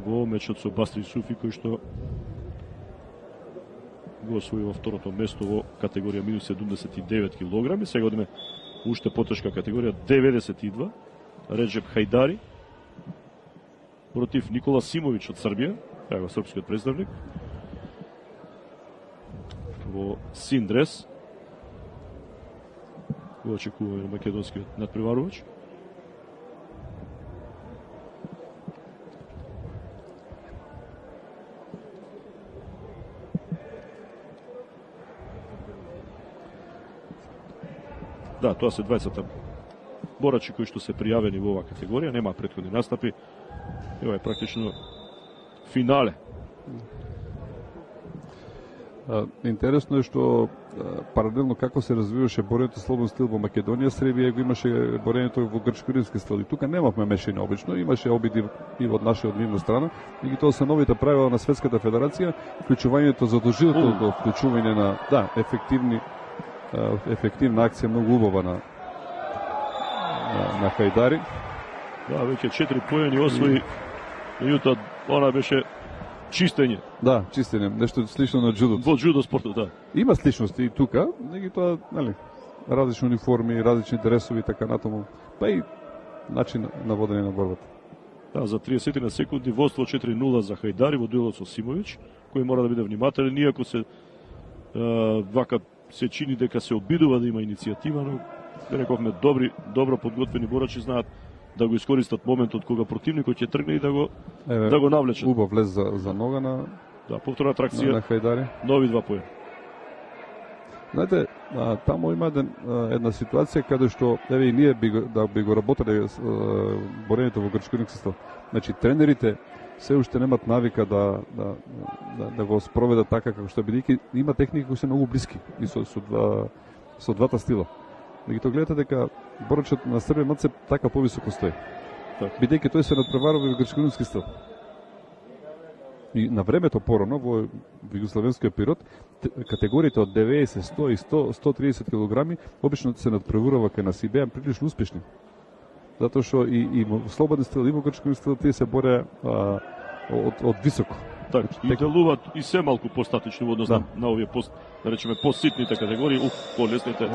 во мечот со Бастри Суфи, кој што го освои во второто место во категорија минус 79 кг. Сега одиме уште потешка категорија 92. Реджеп Хајдари против Никола Симовиќ од Србија, ево српскиот представник. Во син дрес го очекува македонскиот надпреварувач. Да, тоа се двајцата борачи кои што се пријавени во оваа категорија, нема претходни настапи. Ова е практично финале. Интересно е што паралелно како се развиваше борењето слободен стил во Македонија, Србија го имаше борењето во грчко-римски стил. И тука немавме мешање обично, имаше обиди и од наша од нивна страна. И тоа се новите правила на Светската федерација, вклучувањето задолжително вклучување на ефективна акција, многу убава на Хајдари. Да, веќе 4 поени освои, меѓутоа она беше чистење. Да, чистење, нешто слично на джудо. Во джудо спортот, да. Има сличности и тука, меѓутоа, нели, различни униформи, различни дресови и така натаму, па и начин на водење на борбата. Да, за 30 на секунди водство 4-0 за Хајдари во дуелот со Симовиќ, кој мора да биде внимателен, иако се вака се чини дека се обидува да има иницијатива, но рековме добро подготвени борачи знаат да го искористат моментот кога противникот ќе тргне и да го навлечат. Убав влез за нога на повторна атракција на Хајдари. Нови 2 поени. Знаете, таму има една ситуација каде што еве и ние би го работеле борењето во грчко-римски стил. Значи тренерите се уште немат навика да го спроведат така како што бидејќи има техники кои се многу блиски и со двата стила. Меѓутоа гледате дека борачот на Србија малце така повисоко стои. Бидејќи тој се надпреварува во грчко-римски стил. И на времето порано во југословенскиот период категориите од 90, 100 и 130 кг обично се надпреварува кај нас и беа прилично успешни. Затоа што и во слободен стил и во грчко стил тие се боре од високо. Така, и делуваат и се малку постатично во однос на овие да речеме поситните категории, полесните.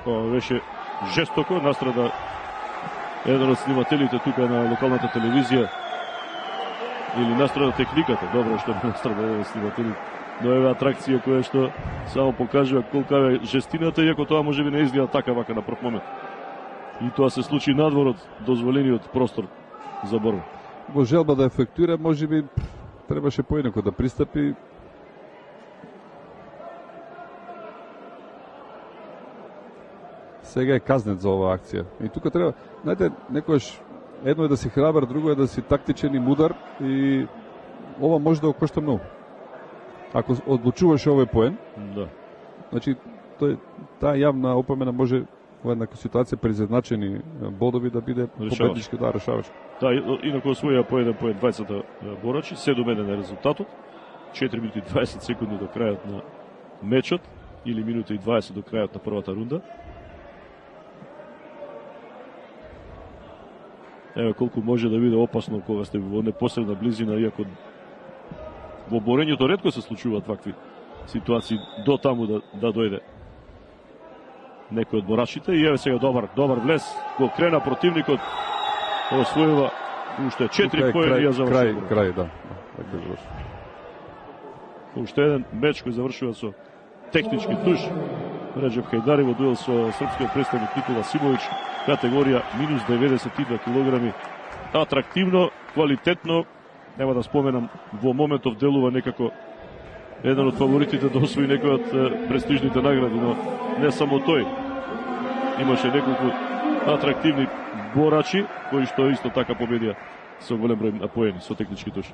Ова беше жестоко, настрада еден од снимателите тука на локалната телевизија или настрада техниката, добро што настрада еден од снимателите. Но е атракција која што само покажува колка е жестината, иако тоа можеби не изгледа така вака на прв момент. И тоа се случи надвор од дозволениот простор за борба. Во желба да ефектуира, можеби требаше поинако да пристапи. Сега е казнет за оваа акција. И тука треба, знаете, некојаш едно е да си храбар, друго е да си тактичен и мудар и ова може да го кошта многу. Ако одлучуваш овој поен, да. Значи таа јавна опомена може во една ситуација при изедначени бодови да биде победнички, да, решаваш. Да, инаку освоја по еден двајцата борачи, 7-1 е резултатот, 4 минути и 20 секунди до крајот на мечот, или минута и 20 до крајот на првата рунда. Еве колку може да биде опасно кога сте во непосредна близина, иако во борењето ретко се случуваат вакви ситуации до таму да дојде некој од борачите. И еве сега добар влез, го крена противникот, освојува уште 4 поени и завршува. Крај, да. Уште еден меч кој завршува со технички туш. Реджеп Хајдари во дуел со српскиот представник Никола Симовиќ, категорија минус 92 кг. Атрактивно, квалитетно, нема да споменам, во моментов делува некако еден од фаворитите да освои некој од престижните награди, но не само тој. Имаше неколку атрактивни борачи, кои што исто така победија со голем број на поени, со технички туш.